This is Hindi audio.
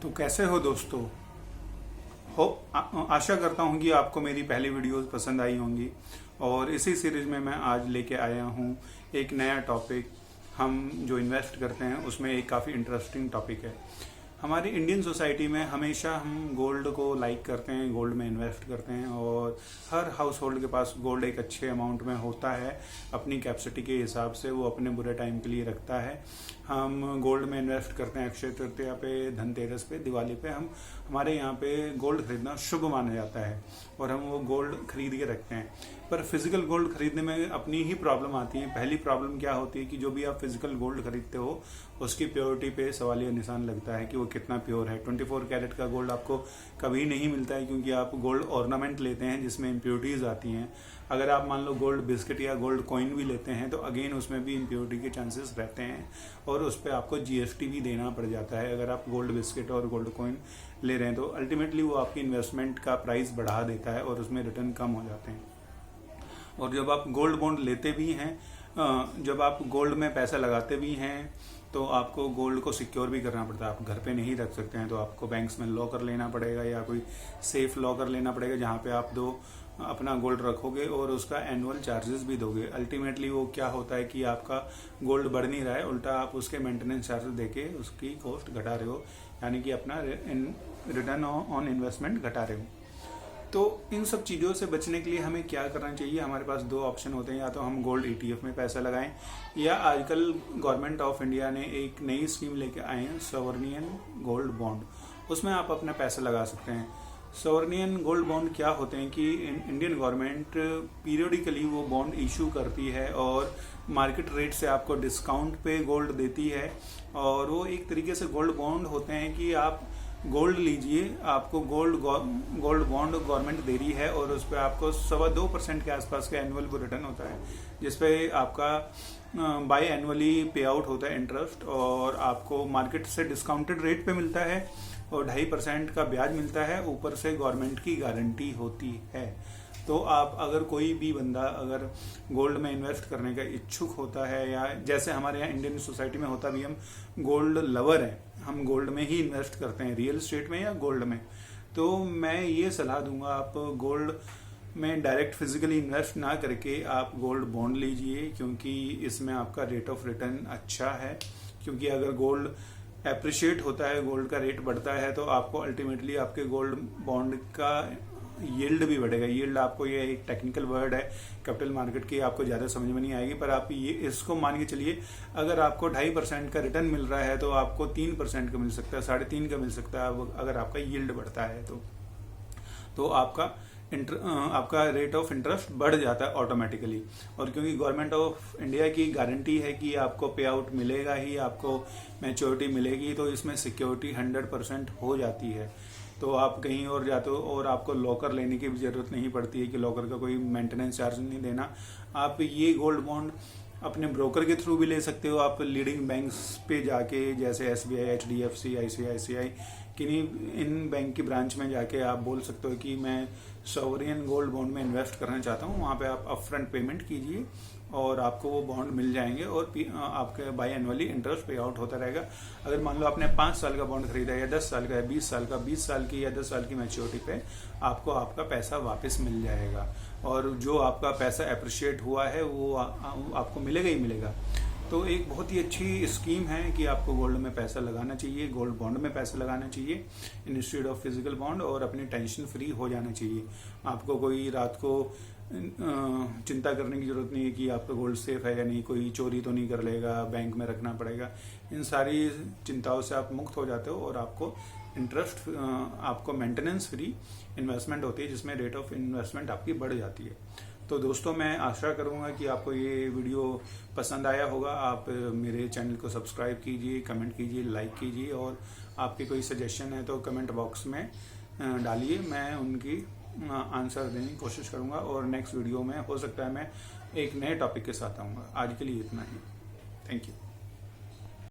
तो कैसे हो दोस्तों। हो आशा करता हूँ कि आपको मेरी पहली वीडियोस पसंद आई होंगी और इसी सीरीज में मैं आज लेके आया हूँ एक नया टॉपिक। हम जो इन्वेस्ट करते हैं उसमें एक काफ़ी इंटरेस्टिंग टॉपिक है। हमारी इंडियन सोसाइटी में हमेशा हम गोल्ड को लाइक करते हैं, गोल्ड में इन्वेस्ट करते हैं और हर हाउस होल्ड के पास गोल्ड एक अच्छे अमाउंट में होता है। अपनी कैपेसिटी के हिसाब से वो अपने बुरे टाइम के लिए रखता है। हम गोल्ड में इन्वेस्ट करते हैं अक्षय तृतीया पे, धनतेरस पे, दिवाली पे। हमारे यहाँ पे गोल्ड खरीदना शुभ माना जाता है और हम वो गोल्ड खरीद के रखते हैं। पर फिजिकल गोल्ड खरीदने में अपनी ही प्रॉब्लम आती है। पहली प्रॉब्लम क्या होती है कि जो भी आप फिजिकल गोल्ड खरीदते हो उसकी प्योरिटी पे सवालिया निशान लगता है कि वो कितना प्योर है। 24 कैरेट का गोल्ड आपको कभी नहीं मिलता है क्योंकि आप गोल्ड ऑर्नामेंट लेते हैं जिसमें इम्प्योरिटीज आती हैं। अगर आप मान लो गोल्ड बिस्किट या गोल्ड कॉइन भी लेते हैं तो अगेन उसमें भी इम्प्योरिटी के चांसेस रहते हैं और उस पर आपको जीएसटी भी देना पड़ जाता है। अगर आप गोल्ड बिस्किट और गोल्ड कॉइन ले रहे हैं तो अल्टीमेटली वो आपकी इन्वेस्टमेंट का प्राइस बढ़ा देता है और उसमें रिटर्न कम हो जाते हैं। और जब आप गोल्ड बॉन्ड लेते भी हैं, जब आप गोल्ड में पैसा लगाते भी हैं तो आपको गोल्ड को सिक्योर भी करना पड़ता है। आप घर पे नहीं रख सकते हैं तो आपको बैंक्स में लॉकर लेना पड़ेगा या कोई सेफ लॉकर लेना पड़ेगा जहाँ पे आप अपना गोल्ड रखोगे और उसका एनुअल चार्जेस भी दोगे। अल्टीमेटली वो क्या होता है कि आपका गोल्ड बढ़ नहीं रहा है, उल्टा आप उसके मेंटेनेंस चार्जेस देके उसकी कॉस्ट घटा रहे हो, यानी कि अपना रिटर्न ऑन इन्वेस्टमेंट घटा रहे हो। तो इन सब चीज़ों से बचने के लिए हमें क्या करना चाहिए? हमारे पास दो ऑप्शन होते हैं, या तो हम गोल्ड ईटीएफ में पैसा लगाएं या आजकल गवर्नमेंट ऑफ इंडिया ने एक नई स्कीम लेके आए हैं सॉवरेनियन गोल्ड बॉन्ड। उसमें आप अपना पैसा लगा सकते हैं। सॉवरेनियन गोल्ड बॉन्ड क्या होते हैं कि इंडियन गवर्नमेंट पीरियडिकली वो बॉन्ड इशू करती है और मार्केट रेट से आपको डिस्काउंट पे गोल्ड देती है। और वो एक तरीके से गोल्ड बॉन्ड होते हैं कि आप गोल्ड लीजिए, आपको गोल्ड बॉन्ड गवर्नमेंट दे रही है और उस पर आपको 2.25% के आसपास का एनुअल रिटर्न होता है, जिसपे आपका बाई एनुअली पे आउट होता है इंटरेस्ट और आपको मार्केट से डिस्काउंटेड रेट पे मिलता है और 2.5% का ब्याज मिलता है। ऊपर से गवर्नमेंट की गारंटी होती है। तो आप अगर कोई भी बंदा अगर गोल्ड में इन्वेस्ट करने का इच्छुक होता है, या जैसे हमारे यहाँ इंडियन सोसाइटी में होता भी, हम गोल्ड लवर हैं, हम गोल्ड में ही इन्वेस्ट करते हैं, रियल एस्टेट में या गोल्ड में, तो मैं ये सलाह दूंगा आप गोल्ड में डायरेक्ट फिजिकली इन्वेस्ट ना करके आप गोल्ड बॉन्ड लीजिए, क्योंकि इसमें आपका रेट ऑफ रिटर्न अच्छा है। क्योंकि अगर गोल्ड एप्रिशिएट होता है, गोल्ड का रेट बढ़ता है, तो आपको अल्टीमेटली आपके गोल्ड बॉन्ड का यील्ड भी बढ़ेगा। यील्ड आपको, ये एक टेक्निकल वर्ड है कैपिटल मार्केट की, आपको ज़्यादा समझ में नहीं आएगी, पर आप ये इसको मान के चलिए, अगर आपको 2.5% का रिटर्न मिल रहा है तो आपको 3% का मिल सकता है, 3.5% का मिल सकता है अगर आपका यील्ड बढ़ता है तो आपका रेट ऑफ इंटरेस्ट बढ़ जाता है ऑटोमेटिकली। और क्योंकि गवर्नमेंट ऑफ इंडिया की गारंटी है कि आपको पे आउट मिलेगा ही, आपको मैच्योरिटी मिलेगी, तो इसमें सिक्योरिटी 100% हो जाती है। तो आप कहीं और जाते हो और आपको लॉकर लेने की भी जरूरत नहीं पड़ती है कि लॉकर का कोई मेंटेनेंस चार्ज नहीं देना। आप ये गोल्ड बॉन्ड अपने ब्रोकर के थ्रू भी ले सकते हो। आप लीडिंग बैंक्स पे जाके, जैसे एसबीआई, एचडीएफसी, आईसीआईसीआई, किन्हीं इन बैंक की ब्रांच में जाके आप बोल सकते हो कि मैं सॉवरेनियन गोल्ड बॉन्ड में इन्वेस्ट करना चाहता हूँ। वहाँ पे आप अपफ्रंट पेमेंट कीजिए और आपको वो बॉन्ड मिल जाएंगे और आपके बाई एनुअली इंटरेस्ट पे आउट होता रहेगा। अगर मान लो आपने 5 साल का बॉन्ड खरीदा है या 10 साल का है, 20 साल का, 20 साल की या 10 साल की मैच्योरिटी पे आपको आपका पैसा वापस मिल जाएगा और जो आपका पैसा एप्रिशिएट हुआ है वो आपको मिलेगा ही मिलेगा। तो एक बहुत ही अच्छी स्कीम है कि आपको गोल्ड में पैसा लगाना चाहिए, गोल्ड बॉन्ड में पैसा लगाना चाहिए इंस्टेड ऑफ फिजिकल बॉन्ड, और अपनी टेंशन फ्री हो जाना चाहिए। आपको कोई रात को चिंता करने की जरूरत नहीं है कि आपका गोल्ड सेफ है या नहीं, कोई चोरी तो नहीं कर लेगा, बैंक में रखना पड़ेगा। इन सारी चिंताओं से आप मुक्त हो जाते हो और आपको इंटरेस्ट, आपको मेंटेनेंस फ्री इन्वेस्टमेंट होती है जिसमें रेट ऑफ इन्वेस्टमेंट आपकी बढ़ जाती है। तो दोस्तों, मैं आशा करूंगा कि आपको ये वीडियो पसंद आया होगा। आप मेरे चैनल को सब्सक्राइब कीजिए, कमेंट कीजिए, लाइक कीजिए, और आपके कोई सजेशन है तो कमेंट बॉक्स में डालिए, मैं उनकी आंसर देने की कोशिश करूंगा। और नेक्स्ट वीडियो में हो सकता है मैं एक नए टॉपिक के साथ आऊँगा। आज के लिए इतना ही। Thank you.